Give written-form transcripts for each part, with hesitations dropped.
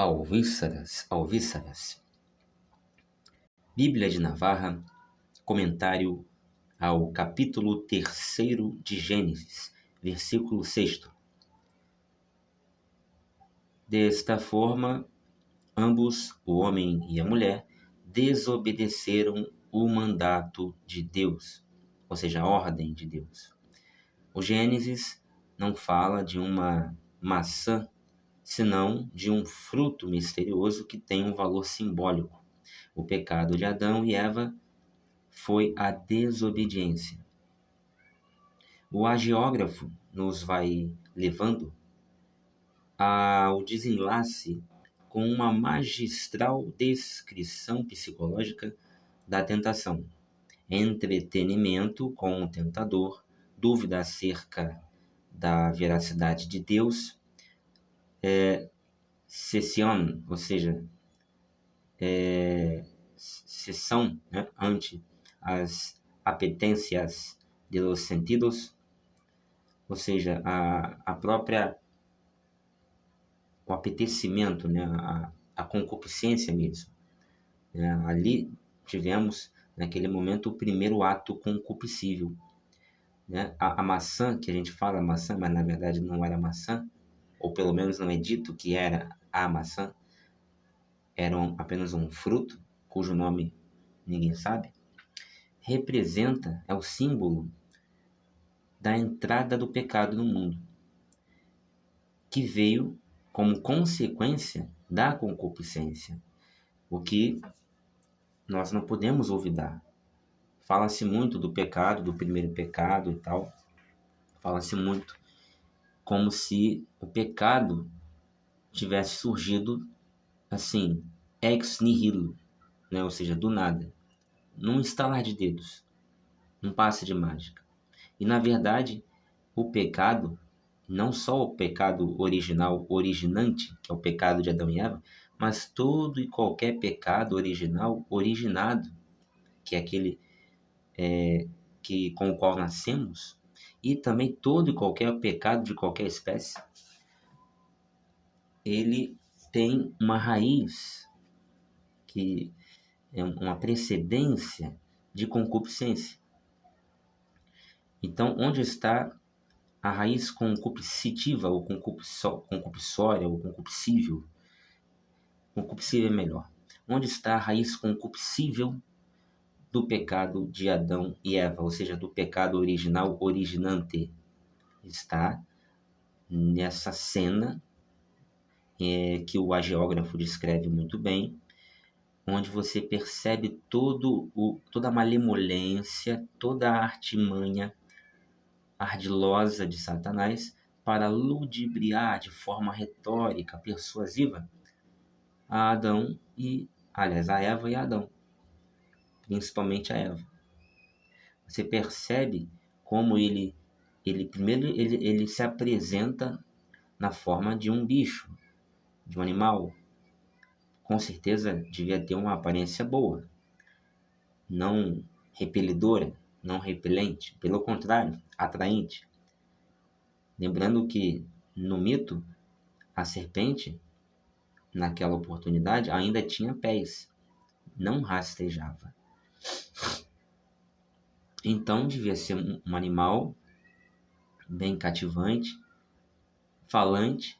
Alvísaras. Bíblia de Navarra, comentário ao capítulo 3º de Gênesis, versículo 6º. Desta forma, ambos, o homem e a mulher, desobedeceram o mandato de Deus, ou seja, a ordem de Deus. O Gênesis não fala de uma maçã, senão de um fruto misterioso que tem um valor simbólico. O pecado de Adão e Eva foi a desobediência. O hagiógrafo nos vai levando ao desenlace com uma magistral descrição psicológica da tentação. Entretenimento com o tentador, dúvida acerca da veracidade de Deus, cessão, ou seja, cessão, né, ante as apetências de los sentidos, ou seja, o apetecimento, né, a concupiscência mesmo. Né? Ali tivemos, naquele momento, o primeiro ato concupiscível. Né? A maçã, que a gente fala maçã, mas na verdade não era maçã, ou pelo menos não é dito que era a maçã, era apenas um fruto, cujo nome ninguém sabe, representa, é o símbolo da entrada do pecado no mundo, que veio como consequência da concupiscência, o que nós não podemos olvidar. Fala-se muito do pecado, do primeiro pecado e tal, fala-se muito como se o pecado tivesse surgido assim, ex nihilo, né? Ou seja, do nada, num estalar de dedos, num passe de mágica. E na verdade, o pecado, não só o pecado original, originante, que é o pecado de Adão e Eva, mas todo e qualquer pecado original, originado, que é aquele com o qual nascemos, e também todo e qualquer pecado de qualquer espécie, ele tem uma raiz que é uma precedência de concupiscência. Então, onde está a raiz concupiscitiva, ou concupiscória, ou concupiscível? Concupiscível é melhor. Onde está a raiz concupiscível do pecado de Adão e Eva, ou seja, do pecado original, originante? Está nessa cena que o hagiógrafo descreve muito bem, onde você percebe toda a malemolência, toda a artimanha ardilosa de Satanás para ludibriar de forma retórica, persuasiva, a Eva e Adão, principalmente a Eva. Você percebe como ele se apresenta na forma de um bicho, de um animal. Com certeza devia ter uma aparência boa, não repelidora, não repelente, pelo contrário, atraente. Lembrando que no mito, a serpente, naquela oportunidade, ainda tinha pés, não rastejava. Então devia ser um animal bem cativante, falante,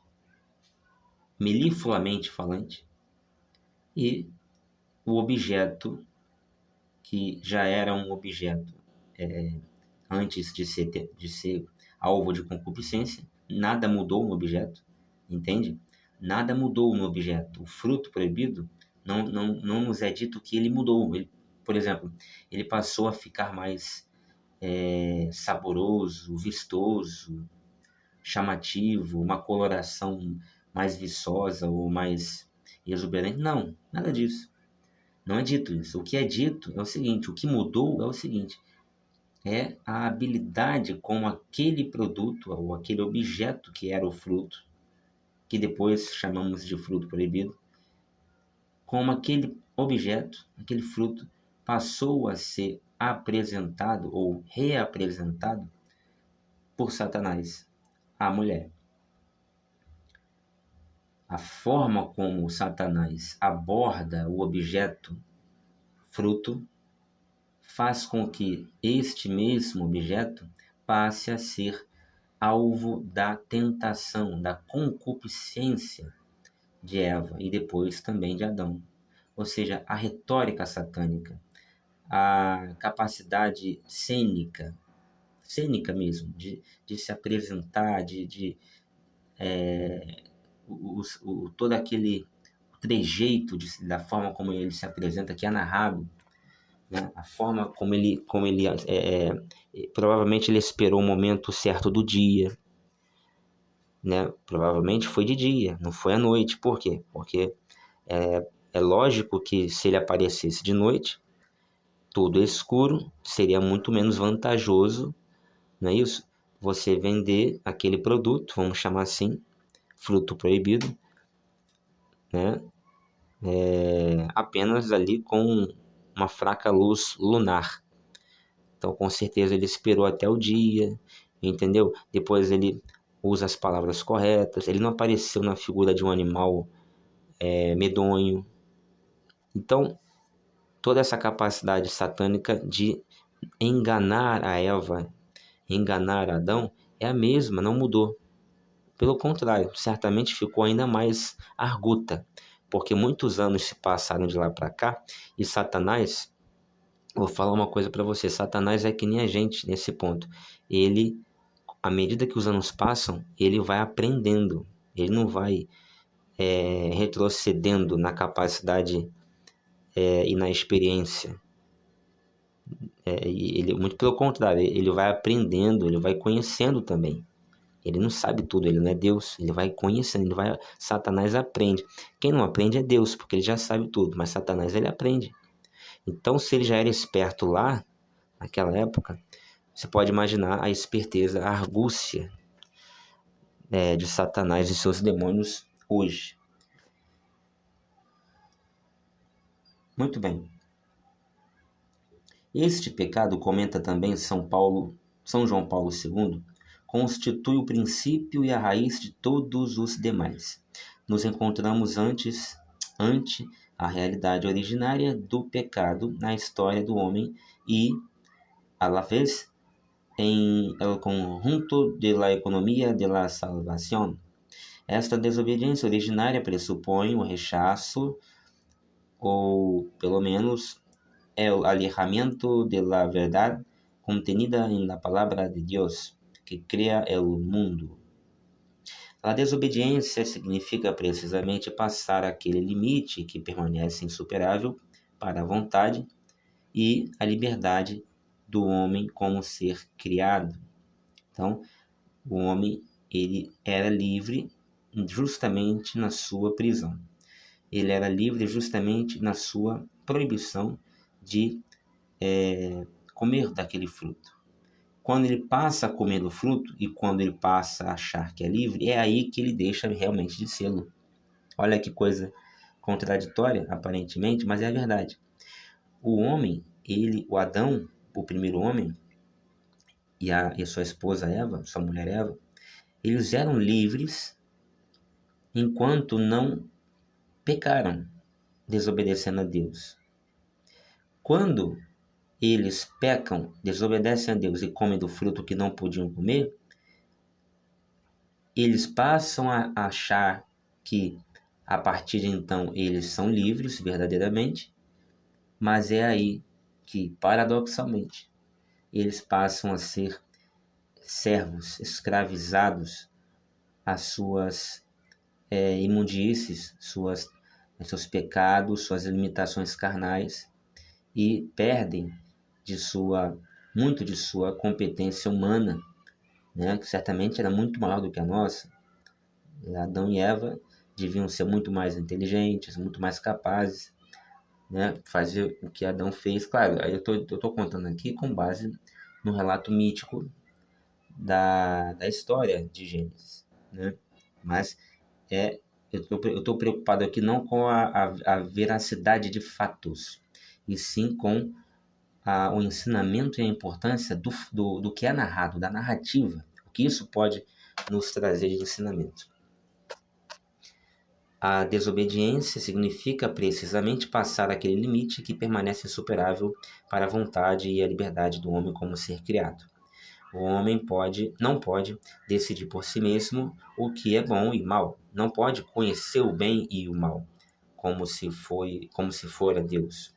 melifluamente falante, e o objeto, que já era um objeto antes de ser alvo de concupiscência, nada mudou no objeto, entende? Nada mudou no objeto. O fruto proibido não nos é dito que ele mudou. Por exemplo, ele passou a ficar mais saboroso, vistoso, chamativo, uma coloração mais viçosa ou mais exuberante. Não, nada disso. Não é dito isso. O que é dito é o seguinte: o que mudou é o seguinte: é a habilidade com aquele produto ou aquele objeto que era o fruto, que depois chamamos de fruto proibido, como aquele objeto, aquele fruto, passou a ser apresentado ou reapresentado por Satanás à mulher. a forma como Satanás aborda o objeto fruto faz com que este mesmo objeto passe a ser alvo da tentação, da concupiscência de Eva e depois também de Adão. Ou seja, a retórica satânica, a capacidade cênica mesmo, de se apresentar, todo aquele trejeito da forma como ele se apresenta, que é narrado, né? A forma como ele provavelmente ele esperou o momento certo do dia, né? Provavelmente foi de dia, não foi à noite. Por quê? Porque é lógico que se ele aparecesse de noite, tudo escuro, seria muito menos vantajoso, não é isso? Você vender aquele produto, vamos chamar assim, fruto proibido, né? Apenas ali com uma fraca luz lunar. Então, com certeza, ele esperou até o dia, entendeu? Depois ele usa as palavras corretas, ele não apareceu na figura de um animal medonho. Então, toda essa capacidade satânica de enganar a Eva, enganar Adão, é a mesma, não mudou. Pelo contrário, certamente ficou ainda mais arguta, porque muitos anos se passaram de lá para cá e Satanás, vou falar uma coisa para você, Satanás é que nem a gente nesse ponto. Ele, à medida que os anos passam, ele vai aprendendo, ele não vai retrocedendo na capacidade e na experiência. Ele, muito pelo contrário, ele vai aprendendo, ele vai conhecendo também. Ele não sabe tudo, ele não é Deus, ele vai conhecendo, Satanás aprende. Quem não aprende é Deus, porque ele já sabe tudo, mas Satanás ele aprende. Então, se ele já era esperto lá, naquela época, você pode imaginar a esperteza, a argúcia de Satanás e seus demônios hoje. Muito bem. Este pecado, comenta também São João Paulo II, constitui o princípio e a raiz de todos os demais. Nos encontramos ante a realidade originária do pecado na história do homem e, a la vez, en el conjunto de la economía de la salvación. Esta desobediência originária pressupõe o rechaço, ou pelo menos el alejamiento de la verdad contenida en la palabra de Dios, que crea el mundo. A desobediência significa precisamente passar aquele limite que permanece insuperável para a vontade e a liberdade do homem como ser criado. Então, o homem ele era livre justamente na sua prisão. Ele era livre justamente na sua proibição de comer daquele fruto. Quando ele passa a comer do fruto e quando ele passa a achar que é livre, é aí que ele deixa realmente de sê-lo. Olha que coisa contraditória, aparentemente, mas é a verdade. O homem, o Adão, o primeiro homem, e sua esposa Eva, sua mulher Eva, eles eram livres enquanto não pecaram, desobedecendo a Deus. Quando eles pecam, desobedecem a Deus e comem do fruto que não podiam comer, eles passam a achar que a partir de então eles são livres verdadeiramente, mas é aí que, paradoxalmente, eles passam a ser servos, escravizados às suas imundícies, seus pecados, suas limitações carnais, e perdem muito de sua competência humana, né, que certamente era muito maior do que a nossa. Adão e Eva deviam ser muito mais inteligentes, muito mais capazes, né, fazer o que Adão fez. Claro, eu tô contando aqui com base no relato mítico da história de Gênesis, né? Mas eu tô preocupado aqui não com a veracidade de fatos, e sim com o ensinamento e a importância do que é narrado, da narrativa, o que isso pode nos trazer de ensinamento. A desobediência significa precisamente passar aquele limite que permanece insuperável para a vontade e a liberdade do homem como ser criado. O homem não pode decidir por si mesmo o que é bom e mal. Não pode conhecer o bem e o mal, como se fora Deus.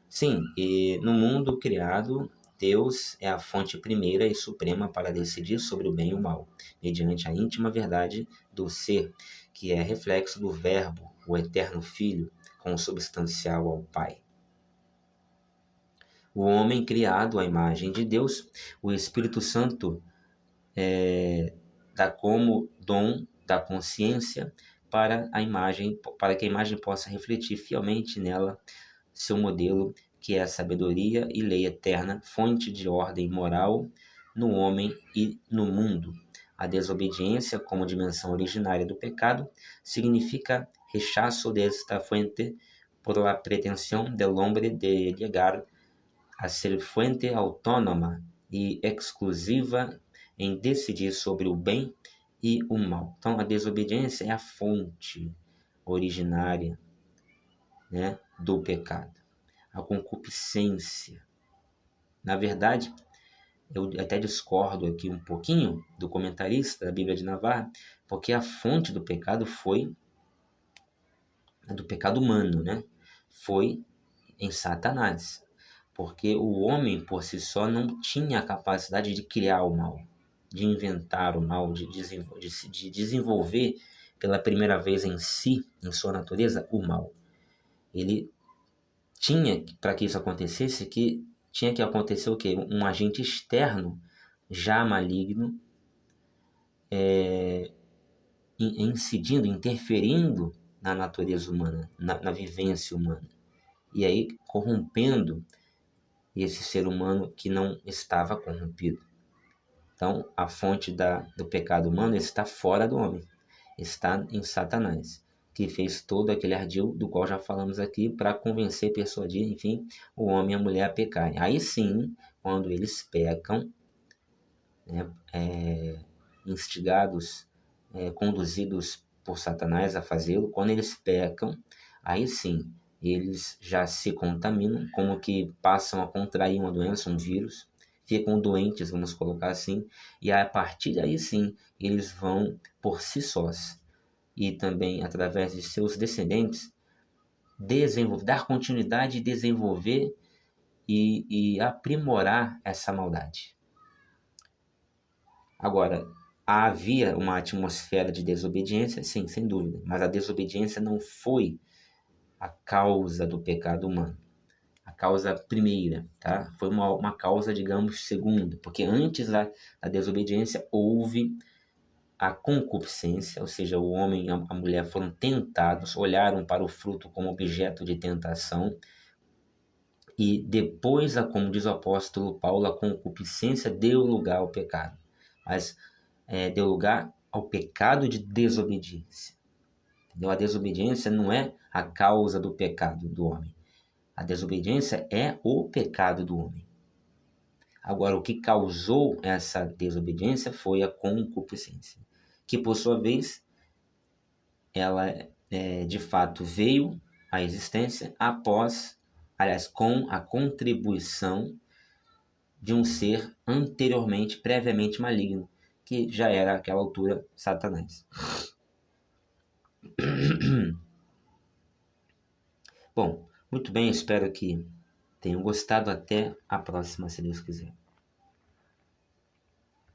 Sim, e no mundo criado, Deus é a fonte primeira e suprema para decidir sobre o bem e o mal, mediante a íntima verdade do ser, que é reflexo do Verbo, o eterno Filho, consubstancial ao Pai. O homem criado à imagem de Deus, o Espírito Santo dá como dom da consciência para que a imagem possa refletir fielmente nela seu modelo, que é a sabedoria e lei eterna, fonte de ordem moral no homem e no mundo. A desobediência, como dimensão originária do pecado, significa rechazo de esta fuente por la pretensión del hombre de llegar a ser fuente autônoma e exclusiva em decidir sobre o bem e o mal. Então, a desobediência é a fonte originária, né, do pecado. A concupiscência. Na verdade, eu até discordo aqui um pouquinho do comentarista da Bíblia de Navarra, porque a fonte do pecado foi do pecado humano, né? Foi em Satanás. Porque o homem por si só não tinha a capacidade de criar o mal, de inventar o mal, de desenvolver pela primeira vez em si, em sua natureza, o mal. Ele tinha, para que isso acontecesse, tinha que acontecer o quê? Um agente externo, já maligno, incidindo, interferindo na natureza humana, na vivência humana. E aí corrompendo esse ser humano que não estava corrompido. Então, a fonte do pecado humano está fora do homem, está em Satanás, que fez todo aquele ardil do qual já falamos aqui para convencer, persuadir, enfim, o homem e a mulher a pecarem. Aí sim, quando eles pecam, né, instigados, conduzidos por Satanás a fazê-lo, quando eles pecam, aí sim, eles já se contaminam, como que passam a contrair uma doença, um vírus, ficam doentes, vamos colocar assim, e a partir daí sim, eles vão por si sós, e também através de seus descendentes, dar continuidade e desenvolver e aprimorar essa maldade. Agora, havia uma atmosfera de desobediência? Sim, sem dúvida, mas a desobediência não foi a causa do pecado humano. A causa primeira, tá? Foi uma causa, digamos, segunda, porque antes da desobediência houve a concupiscência, ou seja, o homem e a mulher foram tentados, olharam para o fruto como objeto de tentação, e depois, como diz o apóstolo Paulo, a concupiscência deu lugar ao pecado, mas deu lugar ao pecado de desobediência. Entendeu? A desobediência não é a causa do pecado do homem. A desobediência é o pecado do homem. Agora, o que causou essa desobediência foi a concupiscência, que por sua vez, ela de fato veio à existência com a contribuição de um ser anteriormente, previamente maligno, que já era àquela altura Satanás. Bom, muito bem, espero que tenham gostado. Até a próxima, se Deus quiser.